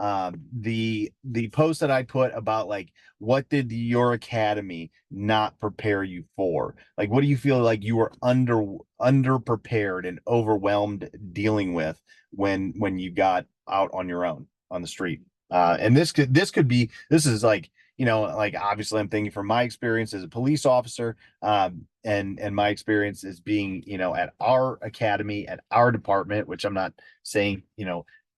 The post that I put about like what did your academy not prepare you for? Like what do you feel like you were under prepared and overwhelmed dealing with when you got out on your own on the street? And this is like, like obviously I'm thinking from my experience as a police officer, and my experience as being, at our academy, at our department, which I'm not saying,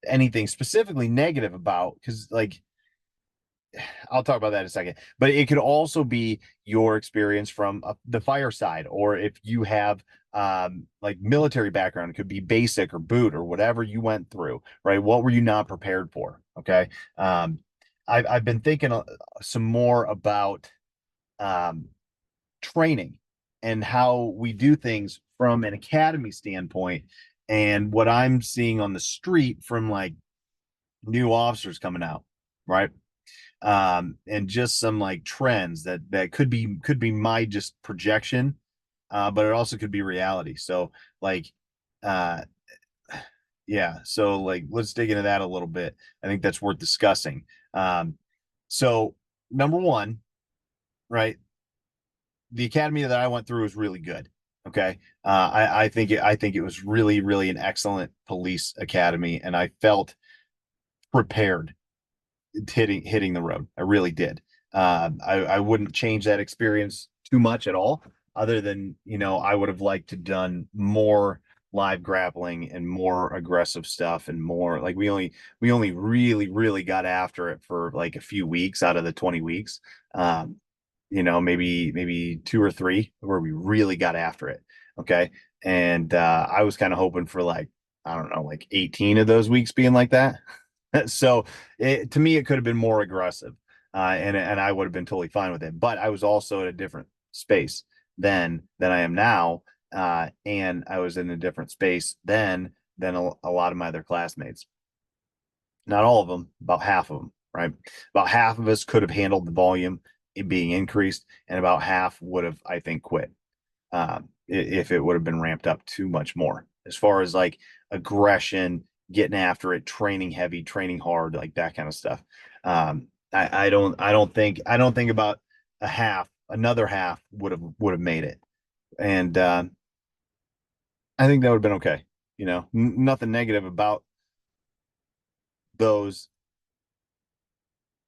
anything specifically negative about, because like I'll talk about that in a second. But it could also be your experience from the fire side, or if you have like military background, it could be basic or boot or whatever you went through, right? What were you not prepared for? Okay. Um, I've been thinking some more about um, training and how we do things from an academy standpoint, and what I'm seeing on the street from like new officers coming out, right? And just some like trends that could be my just projection, but it also could be reality. So like, uh, yeah. So like, let's dig into that a little bit. I think that's worth discussing. So number one, right? The academy that I went through was really good. Okay. I think it was really, really an excellent police academy, and I felt prepared hitting the road. I really did. I wouldn't change that experience too much at all, other than, I would have liked to done more live grappling and more aggressive stuff, and more like we only really got after it for like a few weeks out of the 20 weeks. Um, maybe two or three where we really got after it. Okay. And I was kind of hoping for like, I don't know, like 18 of those weeks being like that. So to me, it could have been more aggressive, and I would have been totally fine with it. But I was also at a different space than I am now, and I was in a different space than a lot of my other classmates. Not all of them, about half of them, right? About half of us could have handled the volume it being increased, and about half would have, I think, quit, if it would have been ramped up too much more. As far as like aggression, getting after it, training heavy, training hard, like that kind of stuff. I don't think about another half would have made it, and I think that would have been okay. Nothing negative about those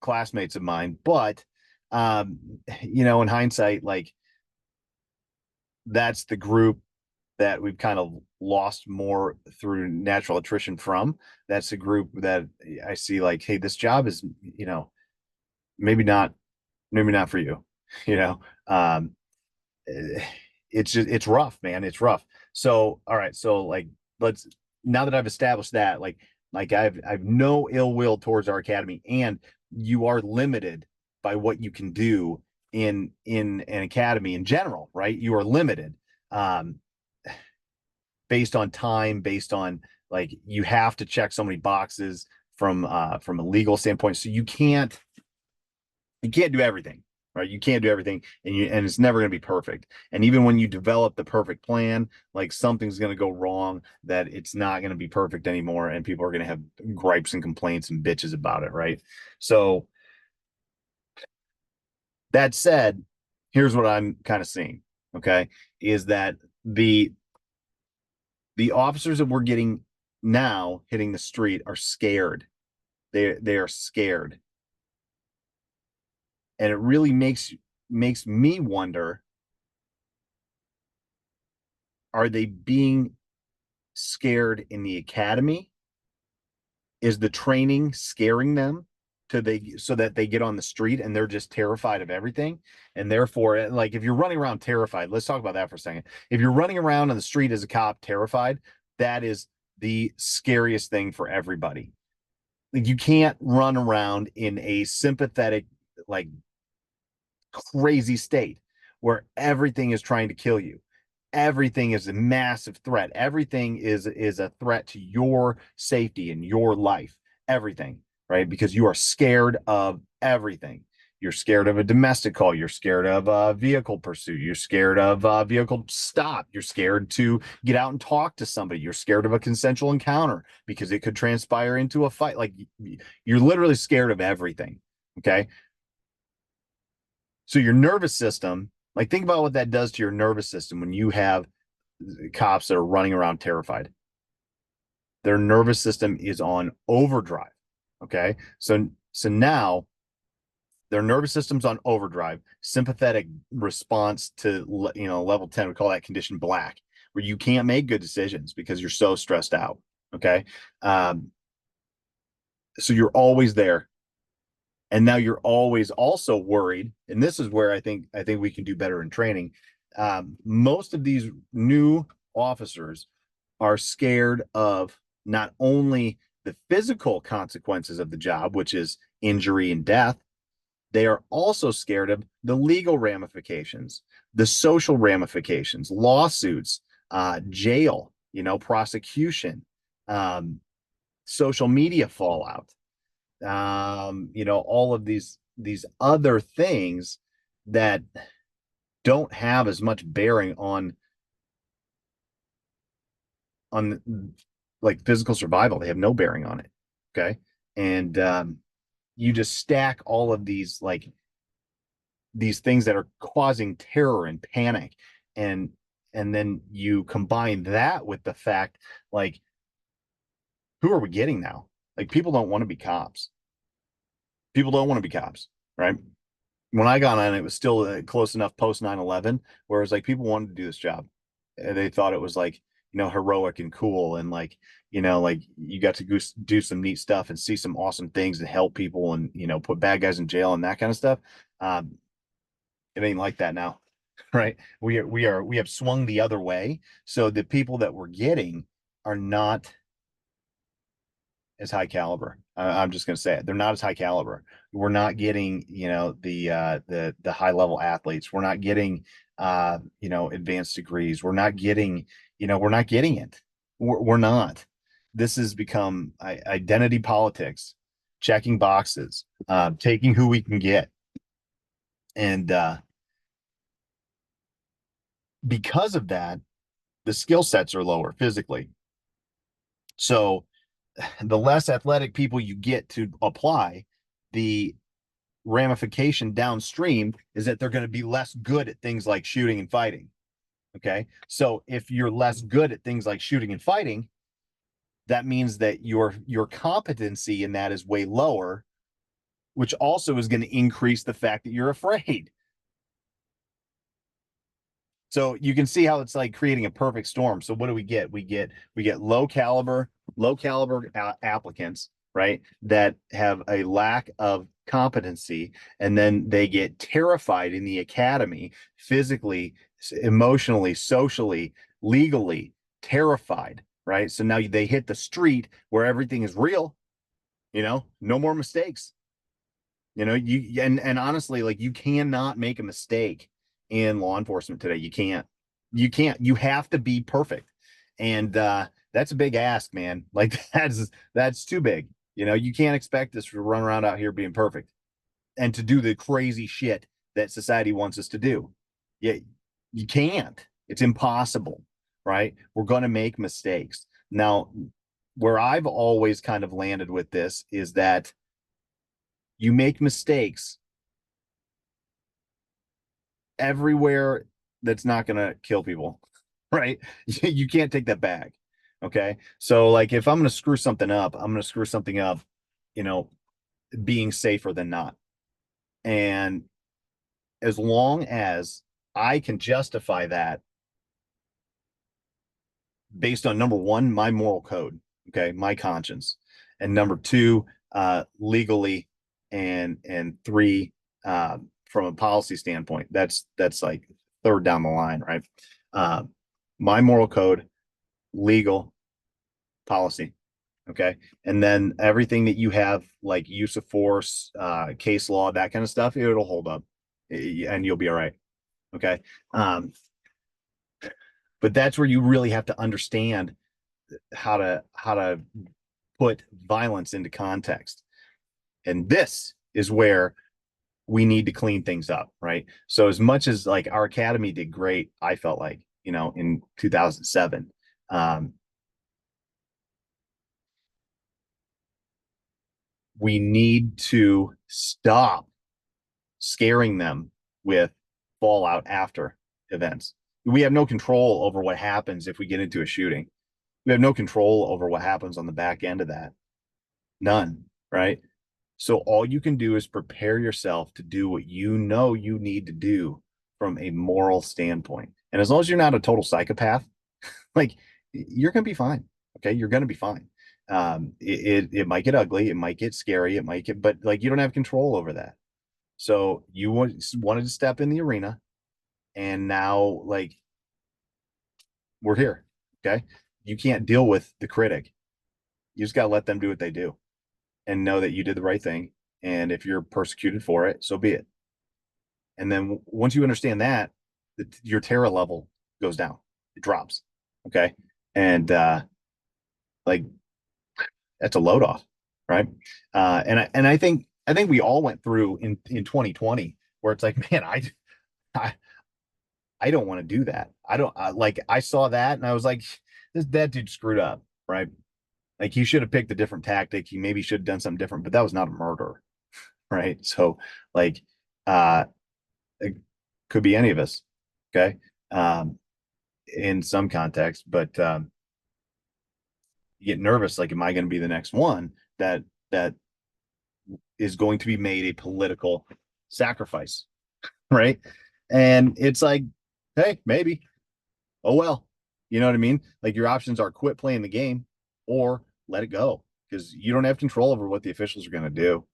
classmates of mine, but um, in hindsight, like that's the group that we've kind of lost more through natural attrition from. That's a group that I see like, hey, this job is, maybe not, maybe not for you. You know, um, eh, it's rough, man. It's rough. So, all right. So like, let's, now that I've established that, like I've no ill will towards our academy, and you are limited by what you can do in an academy in general, right? You are limited. Um, based on time, based on like you have to check so many boxes from a legal standpoint. So you can't do everything, right? You can't do everything, and it's never going to be perfect. And even when you develop the perfect plan, like something's going to go wrong, that it's not going to be perfect anymore, and people are going to have gripes and complaints and bitches about it, right? So that said, here's what I'm kind of seeing, okay, is that the the officers that we're getting now hitting the street are scared. They are scared, and it really makes me wonder: are they being scared in the academy? Is the training scaring them so that they get on the street and they're just terrified of everything? And therefore, like if you're running around terrified, let's talk about that for a second. If you're running around on the street as a cop terrified, that is the scariest thing for everybody. Like you can't run around in a sympathetic, like crazy state where everything is trying to kill you. Everything is a massive threat. Everything is a threat to your safety and your life. Everything, right? Because you are scared of everything. You're scared of a domestic call. You're scared of vehicle pursuit. You're scared of vehicle stop. You're scared to get out and talk to somebody. You're scared of a consensual encounter because it could transpire into a fight. Like you're literally scared of everything. Okay. So your nervous system, like think about what that does to your nervous system when you have cops that are running around terrified. Their nervous system is on overdrive. Okay. So now their nervous system's on overdrive, sympathetic response to level 10, we call that condition black, where you can't make good decisions because you're so stressed out. Okay. So you're always there. And now you're always also worried. And this is where I think we can do better in training. Most of these new officers are scared of not only the physical consequences of the job, which is injury and death, they are also scared of the legal ramifications, the social ramifications, lawsuits, jail, prosecution, social media fallout, all of these other things that don't have as much bearing on like physical survival. They have no bearing on it. Okay. And you just stack all of these things that are causing terror and panic, and then you combine that with the fact, like, who are we getting now? Like, people don't want to be cops. People don't want to be cops, right? When I got on, it was still close enough post 9/11, whereas like people wanted to do this job. They thought it was like, heroic and cool, and like, like you got to go do some neat stuff and see some awesome things and help people and put bad guys in jail and that kind of stuff. um, it ain't like that now. Right? We have swung the other way. So the people that we're getting are not as high caliber. I'm just going to say it. They're not as high caliber. We're not getting, the high level athletes. We're not getting, advanced degrees. We're not getting it. We're not. This has become identity politics, checking boxes, taking who we can get. And because of that, the skill sets are lower physically. So the less athletic people you get to apply, the ramification downstream is that they're going to be less good at things like shooting and fighting. Okay. So if you're less good at things like shooting and fighting, that means that your competency in that is way lower, which also is going to increase the fact that you're afraid. So you can see how it's like creating a perfect storm. So what do we get? We get low caliber applicants, right? That have a lack of competency, and then they get terrified in the academy, physically, emotionally, socially, legally terrified, right? So now they hit the street where everything is real, no more mistakes. And honestly, like, you cannot make a mistake in law enforcement today. You have to be perfect. And that's a big ask, man. Like, that's too big. You can't expect us to run around out here being perfect and to do the crazy shit that society wants us to do. Yeah, you can't. It's impossible, right? We're going to make mistakes. Now, where I've always kind of landed with this is that you make mistakes everywhere that's not going to kill people, right? You can't take that back. Okay. So, like, if I'm going to screw something up, I'm going to screw something up, you know, being safer than not. And as long as I can justify that based on, number one, my moral code, okay, my conscience, and number two, legally, and three, from a policy standpoint, that's like third down the line, right? Uh, my moral code, legal, policy, okay, and then everything that you have, like use of force, case law, that kind of stuff, it'll hold up, and you'll be all right. Okay. Um, but that's where you really have to understand how to put violence into context. And this is where we need to clean things up, right? So as much as like our academy did great, I felt like, in 2007, um, we need to stop scaring them with fallout after events. We have no control over what happens if we get into a shooting. We have no control over what happens on the back end of that. None, right? So all you can do is prepare yourself to do what you know you need to do from a moral standpoint. And as long as you're not a total psychopath, like you're going to be fine. Okay. You're going to be fine. It might get ugly. It might get scary. It might get, but like you don't have control over that. So you wanted to step in the arena and now like we're here. Okay. You can't deal with the critic. You just got to let them do what they do and know that you did the right thing. And if you're persecuted for it, so be it. And then once you understand that, your terror level goes down, it drops. Okay. And like that's a load off, right? And I think we all went through in 2020 where it's like, man, I I don't want to do that. I don't like I saw that and I was like, that dude screwed up, right? Like he should have picked a different tactic. He maybe should have done something different, but that was not a murder, right? So like it could be any of us, okay? Um, in some context, but you get nervous, like, am I going to be the next one that is going to be made a political sacrifice, right? And it's like, hey, maybe. Oh well. You know what I mean? Like your options are quit playing the game or let it go because you don't have control over what the officials are going to do.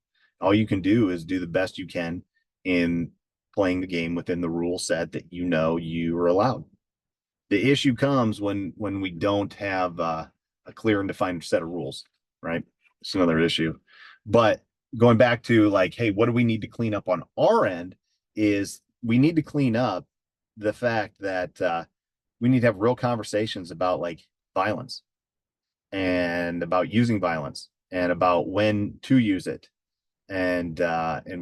All you can do is do the best you can in playing the game within the rule set that you know you are allowed. The issue comes when we don't have a clear and defined set of rules, right? It's another issue. But going back to like, hey, what do we need to clean up on our end? Is we need to clean up the fact that we need to have real conversations about like violence and about using violence and about when to use it and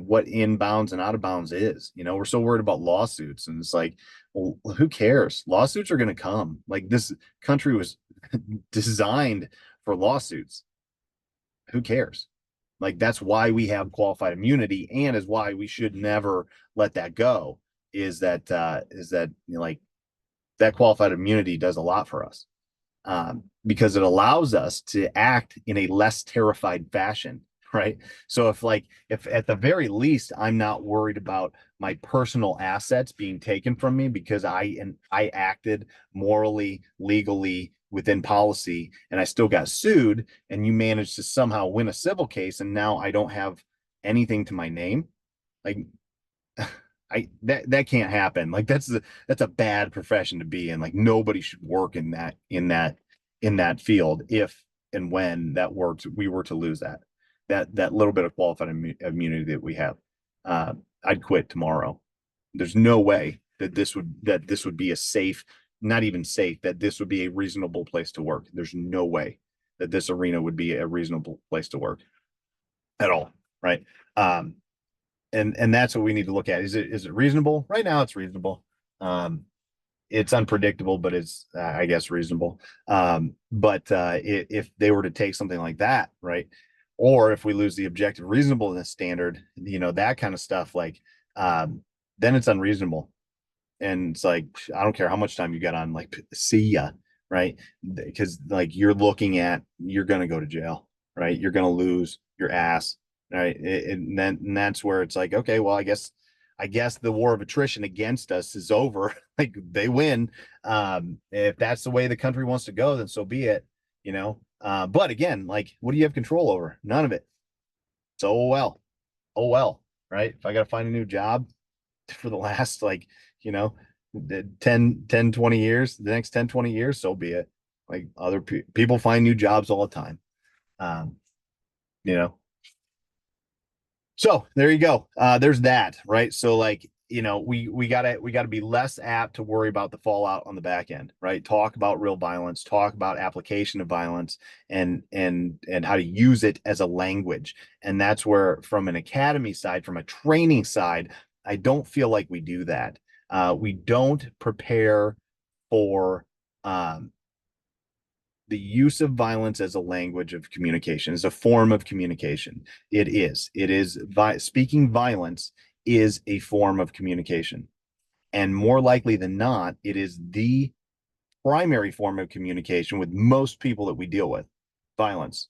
what inbounds and out of bounds is. We're so worried about lawsuits, and it's like, well, who cares? Lawsuits are going to come. Like this country was designed for lawsuits. Who cares? Like that's why we have qualified immunity, and is why we should never let that go. Is that like that qualified immunity does a lot for us because it allows us to act in a less terrified fashion, right? So if at the very least I'm not worried about my personal assets being taken from me because I acted morally, legally within policy and I still got sued and you managed to somehow win a civil case and now I don't have anything to my name, like that can't happen. Like that's a bad profession to be in. Like nobody should work in that field if and when that works we were to lose that little bit of qualified immunity that we have. I'd quit tomorrow. There's no way that this would be a safe, not even safe, that this would be a reasonable place to work. There's no way that this arena would be a reasonable place to work at all, right? Um, and that's what we need to look at. Is it reasonable? Right now, it's reasonable. Um, it's unpredictable, but it's I guess reasonable. But if they were to take something like that, right, or if we lose the objective reasonableness standard, that kind of stuff, like then it's unreasonable. And it's like I don't care how much time you got on, like see ya, right? Because like you're gonna go to jail, right? You're gonna lose your ass, right? And that's where it's like, okay, well, I guess the war of attrition against us is over. Like they win. If that's the way the country wants to go, then so be it. But again, like, what do you have control over? None of it. So oh well, right? If I got to find a new job for the last like you know 10, 20 years, the next 10, 20 years, so be it. Like other people find new jobs all the time. um you know so there you go. There's that, right? So like we gotta be less apt to worry about the fallout on the back end, right? Talk about real violence, talk about application of violence, and how to use it as a language. And that's where, from an academy side, from a training side, I don't feel like we do that. We don't prepare for um, the use of violence as a language of communication, as a form of communication. Speaking violence is a form of communication. And more likely than not, it is the primary form of communication with most people that we deal with. Violence,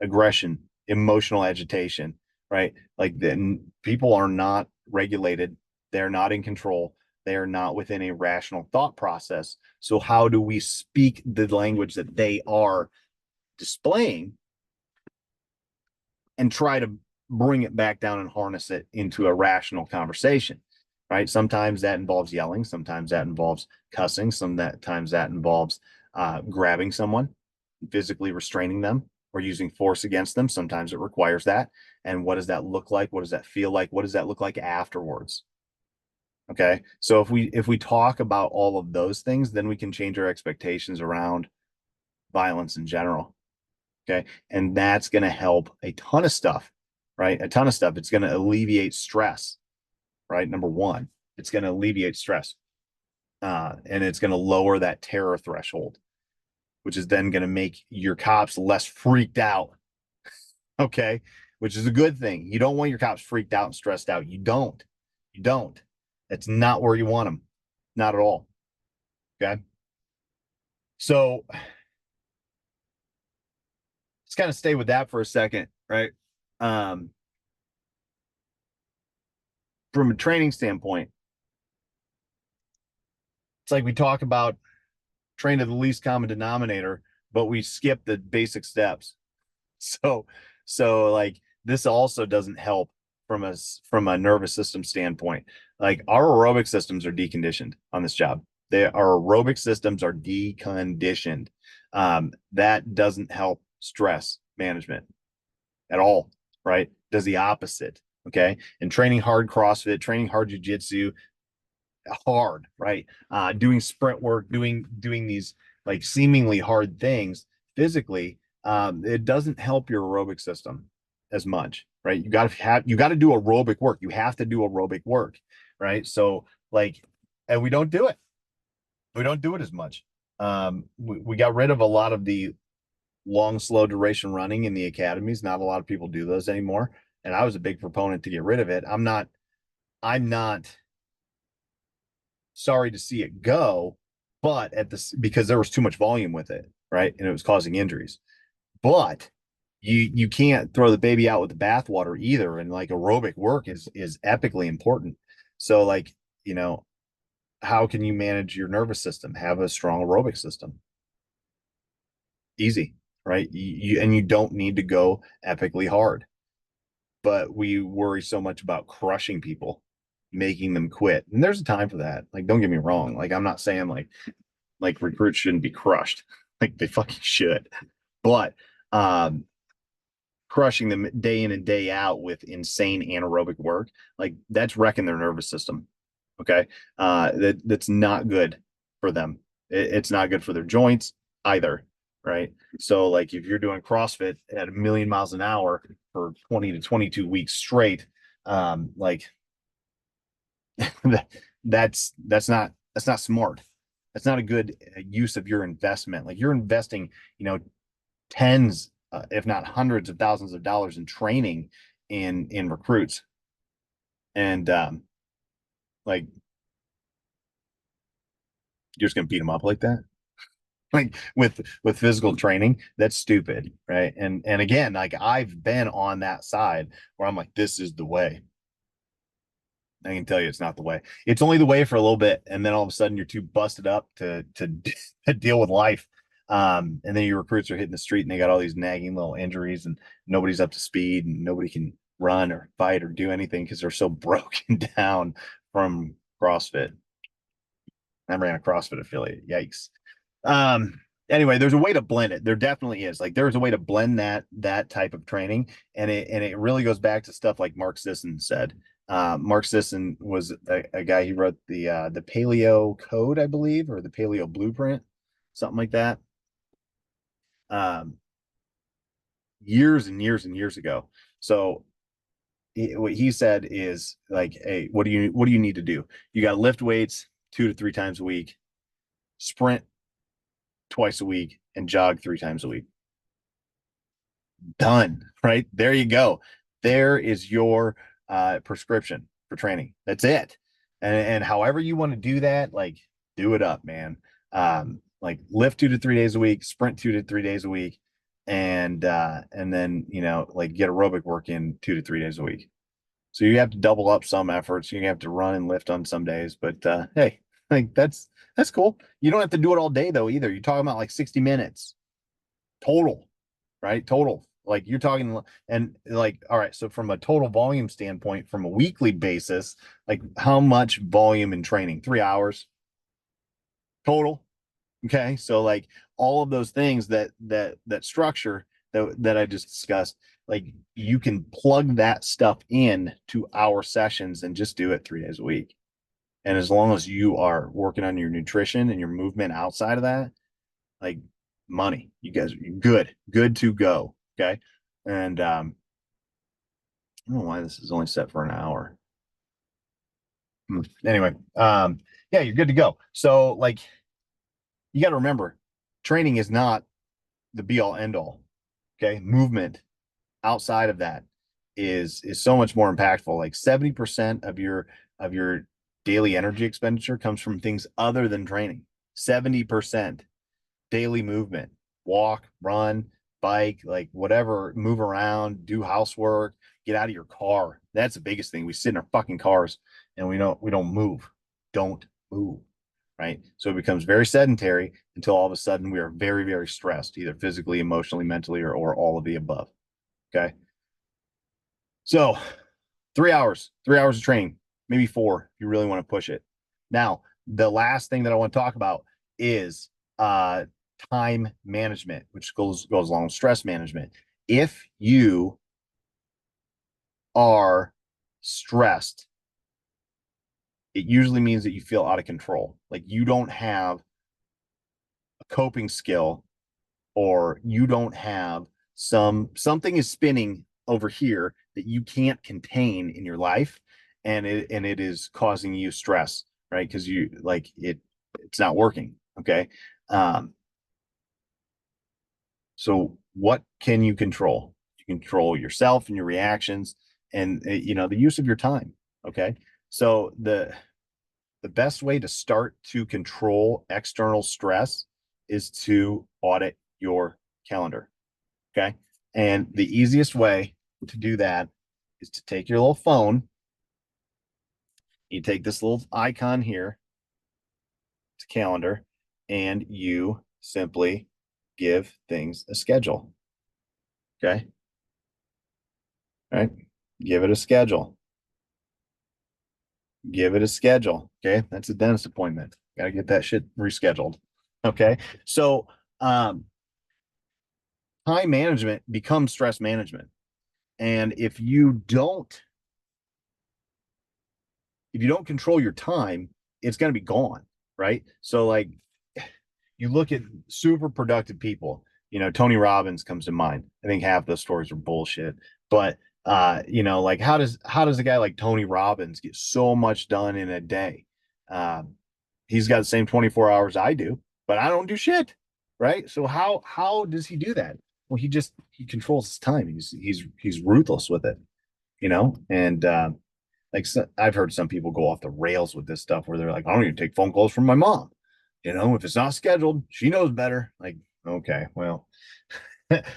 aggression, emotional agitation, right? Like, then people are not regulated, they're not in control, they are not within a rational thought process. So how do we speak the language that they are displaying and try to bring it back down and harness it into a rational conversation? Right? Sometimes that involves yelling, sometimes that involves cussing, sometimes that involves grabbing someone, physically restraining them, or using force against them. Sometimes it requires that. And what does that look like? What does that feel like? What does that look like afterwards? Okay. So if we talk about all of those things, then we can change our expectations around violence in general. Okay. And that's going to help a ton of stuff, right? A ton of stuff. It's going to alleviate stress, right? Number one, it's going to alleviate stress. And it's going to lower that terror threshold, which is then going to make your cops less freaked out. Okay. Which is a good thing. You don't want your cops freaked out and stressed out. You don't. You don't. That's not where you want them. Not at all. Okay. So let's kind of stay with that for a second, right? Um, from a training standpoint, it's like we talk about train to the least common denominator, but we skip the basic steps. So, like, this also doesn't help from a nervous system standpoint. Like, our aerobic systems are deconditioned on this job. Our aerobic systems are deconditioned. That doesn't help stress management at all, right? Does the opposite. Okay. And training hard CrossFit, training hard jujitsu, hard, right? Doing sprint work, doing these like seemingly hard things physically, it doesn't help your aerobic system as much, right? You got to do aerobic work. You have to do aerobic work, right? So, like, and we don't do it. We don't do it as much. We got rid of a lot of the long, slow duration running in the academies. Not a lot of people do those anymore. And I was a big proponent to get rid of it. I'm not sorry to see it go, but because there was too much volume with it, right? And it was causing injuries. But you can't throw the baby out with the bathwater either. And like, aerobic work is epically important. So, like, you know, how can you manage your nervous system? Have a strong aerobic system. Easy, right? You don't need to go epically hard. But we worry so much about crushing people, making them quit. And there's a time for that. Like, don't get me wrong. Like, I'm not saying like recruits shouldn't be crushed. Like, they fucking should. But um crushing them day in and day out with insane anaerobic work, like, that's wrecking their nervous system. Okay. That's not good for them. It's not good for their joints either. Right. So, like, if you're doing CrossFit at a million miles an hour for 20 to 22 weeks straight, like, that's not smart. That's not a good use of your investment. Like, you're investing, tens, if not hundreds of thousands of dollars in training in recruits, and like, you're just gonna beat them up like that, like, with physical training. That's stupid, right? And again, like, I've been on that side where I'm like, this is the way. I can tell you it's not the way. It's only the way for a little bit, and then all of a sudden you're too busted up to to deal with life. And then your recruits are hitting the street and they got all these nagging little injuries, and nobody's up to speed, and nobody can run or fight or do anything because they're so broken down from CrossFit. I ran a CrossFit affiliate. Yikes. Um, anyway, there's a way to blend it. There definitely is. Like, there's a way to blend that type of training, and it really goes back to stuff like Mark Sisson said. Mark Sisson was a guy. He wrote the Paleo Code, I believe, or the Paleo Blueprint, something like that. Um, Years and years and years ago. So what he said is like, hey, what do you need to do? You got to lift weights 2 to 3 times a week, sprint twice a week, and jog 3 times a week. Done. Right there, you go. There is your prescription for training. That's it. And however you want to do that, like do it up, man. Like lift 2 to 3 days a week, sprint 2 to 3 days a week, and then like get aerobic work in 2 to 3 days a week. So you have to double up some efforts. You have to run and lift on some days, but hey, I think that's cool. You don't have to do it all day though either. You're talking about like 60 minutes total, right? Total. Like you're talking, and like, all right, so from a total volume standpoint, from a weekly basis, like how much volume in training? 3 hours total. Okay. So like all of those things that structure that I just discussed, like you can plug that stuff in to our sessions and just do it 3 days a week. And as long as you are working on your nutrition and your movement outside of that, like money, you guys are good to go. Okay. And I don't know why this is only set for an hour. Anyway, yeah, you're good to go. So like you got to remember, training is not the be all end all. Okay. Movement outside of that is so much more impactful. Like 70% of your daily energy expenditure comes from things other than training. 70% daily movement, walk, run, bike, like whatever, move around, do housework, get out of your car. That's the biggest thing. We sit in our fucking cars and we don't move. Don't move. Right. So it becomes very sedentary until all of a sudden we are very, very stressed, either physically, emotionally, mentally, or all of the above. Okay. So 3 hours of training, maybe 4 if you really want to push it. Now, the last thing that I want to talk about is time management, which goes along with stress management. If you are stressed, it usually means that you feel out of control. Like you don't have a coping skill, or you don't have something is spinning over here that you can't contain in your life, and it is causing you stress, right? Because you like it's not working. Okay. um so what can you control? You control yourself and your reactions, and the use of your time. Okay. So the best way to start to control external stress is to audit your calendar. Okay. And the easiest way to do that is to take your little phone. You take this little icon here, it's a calendar, and you simply give things a schedule. Okay. All right. Give it a schedule. Give it a schedule. Okay. That's a dentist appointment. Got to get that shit rescheduled. Okay. So, time management becomes stress management. And if you don't control your time, it's going to be gone, right? So like you look at super productive people, Tony Robbins comes to mind. I think half those stories are bullshit, but like how does a guy like Tony Robbins get so much done in a day? Um, he's got the same 24 hours I do, but I don't do shit, right? So how does he do that? Well, he controls his time. He's ruthless with it, and like I've heard some people go off the rails with this stuff where they're like, I don't even take phone calls from my mom. If it's not scheduled, she knows better. Like, okay, well,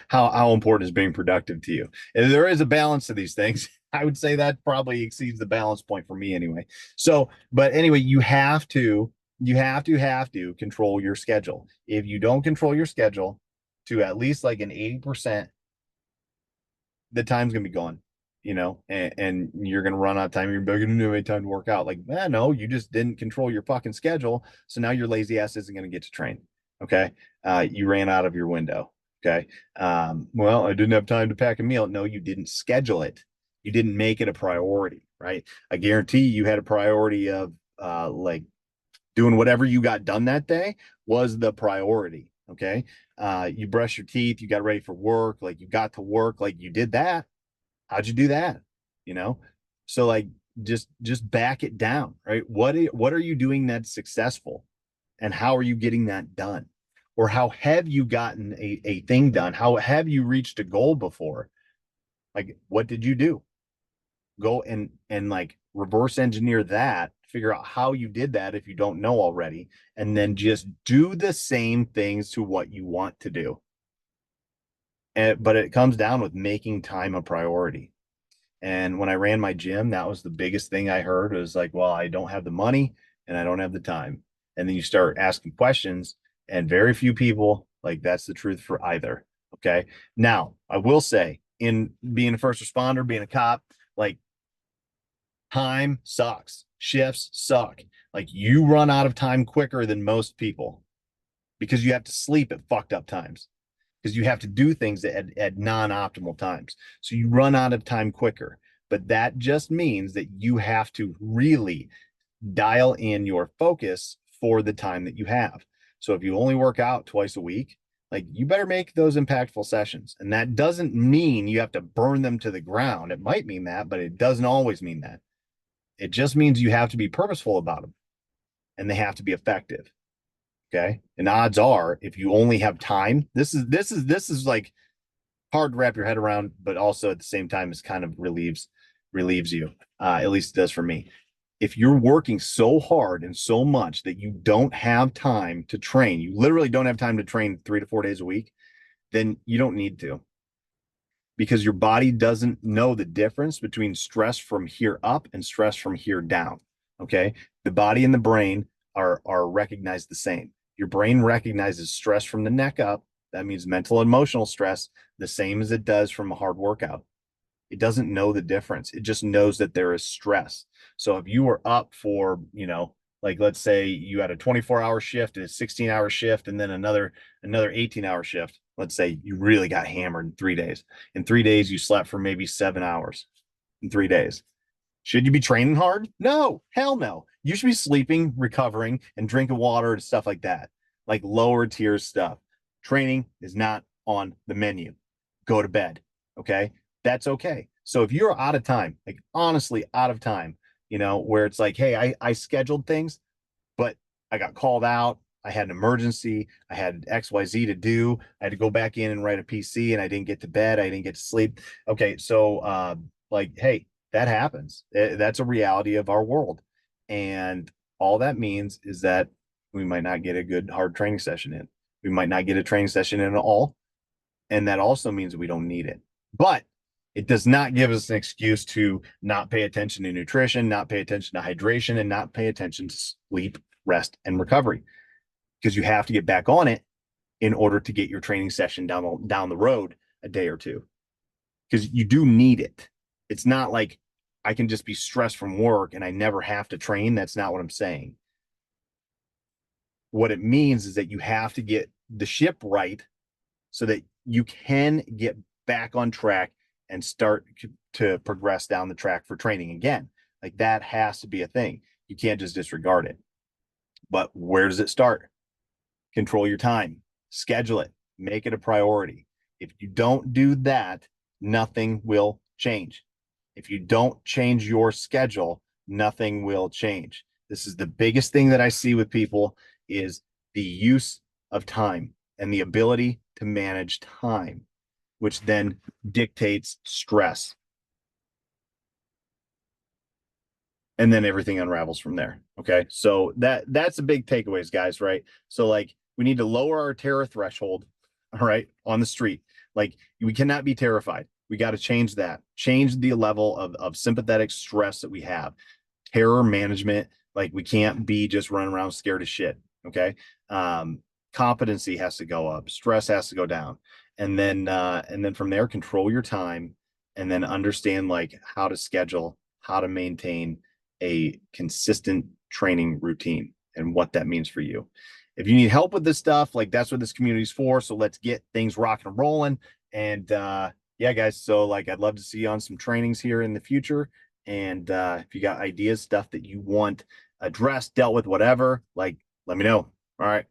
how important is being productive to you? And there is a balance to these things. I would say that probably exceeds the balance point for me anyway. So, but anyway, you have to control your schedule. If you don't control your schedule to at least like an 80%, the time's gonna be gone, and you're gonna run out of time. You're gonna have any time to work out. Like, no, you just didn't control your fucking schedule. So now your lazy ass isn't gonna get to train. Okay. You ran out of your window. Okay. Well, I didn't have time to pack a meal. No, you didn't schedule it. You didn't make it a priority, right? I guarantee you had a priority of like doing whatever you got done that day was the priority. Okay. You brush your teeth, you got ready for work, like you got to work, like you did that. How'd you do that? You know? So like just back it down, right? What are you doing that's successful? And how are you getting that done? Or how have you gotten a thing done? How have you reached a goal before? Like what did you do? Go and like reverse engineer that, figure out how you did that if you don't know already, and then just do the same things to what you want to do. But it comes down with making time a priority. And when I ran my gym, that was the biggest thing I heard was like, well, I don't have the money and I don't have the time. And then you start asking questions, and very few people, like, that's the truth for either. Okay. Now, I will say, in being a first responder, being a cop, like, time sucks. Shifts suck. Like, you run out of time quicker than most people because you have to sleep at fucked up times, because you have to do things at non-optimal times. So you run out of time quicker. But that just means that you have to really dial in your focus for the time that you have. So if you only work out twice a week, like, you better make those impactful sessions. And that doesn't mean you have to burn them to the ground. It might mean that, but it doesn't always mean that. It just means you have to be purposeful about them, and they have to be effective. Okay. And odds are, if you only have time, this is like hard to wrap your head around, but also at the same time is kind of relieves you. At least it does for me. If you're working so hard and so much that you don't have time to train, you literally don't have time to train 3 to 4 days a week, then you don't need to, because your body doesn't know the difference between stress from here up and stress from here down. Okay. The body and the brain are recognized the same. Your brain recognizes stress from the neck up. That means mental and emotional stress, the same as it does from a hard workout. It doesn't know the difference. It just knows that there is stress. So if you were up for, like, let's say you had a 24-hour shift and a 16-hour shift and then another 18-hour shift. Let's say you really got hammered in 3 days. In 3 days, you slept for maybe 7 hours in 3 days. Should you be training hard? No, hell no. You should be sleeping, recovering, and drinking water and stuff like that, like lower tier stuff. Training is not on the menu. Go to bed. Okay. That's okay. So if you're out of time, like honestly out of time, where it's like, hey, I scheduled things, but I got called out. I had an emergency. I had XYZ to do. I had to go back in and write a PC, and I didn't get to bed. I didn't get to sleep. Okay. So, like, hey, that happens. That's a reality of our world. And all that means is that we might not get a good hard training session in. We might not get a training session in at all. And that also means we don't need it. But it does not give us an excuse to not pay attention to nutrition, not pay attention to hydration, and not pay attention to sleep, rest, and recovery, because you have to get back on it in order to get your training session down the road a day or two, because you do need it. It's not like I can just be stressed from work and I never have to train. That's not what I'm saying. What it means is that you have to get the ship right so that you can get back on track and start to progress down the track for training again. Like, that has to be a thing. You can't just disregard it. But where does it start? Control your time, schedule it, make it a priority. If you don't do that, nothing will change. If you don't change your schedule, nothing will change. This is the biggest thing that I see with people, is the use of time and the ability to manage time, which then dictates stress. And then everything unravels from there. Okay. So that's the big takeaways, guys, right? So, like, we need to lower our terror threshold, all right, on the street. Like, we cannot be terrified. We got to change that. Change the level of sympathetic stress that we have. Terror management, like, we can't be just running around scared as shit. Okay. Competency has to go up, stress has to go down. And then from there, control your time, and then understand, like, how to schedule, how to maintain a consistent training routine and what that means for you. If you need help with this stuff, like, that's what this community is for. So let's get things rocking and rolling. And Yeah, guys. So like I'd love to see you on some trainings here in the future. And if you got ideas, stuff that you want addressed, dealt with, whatever, like let me know. All right.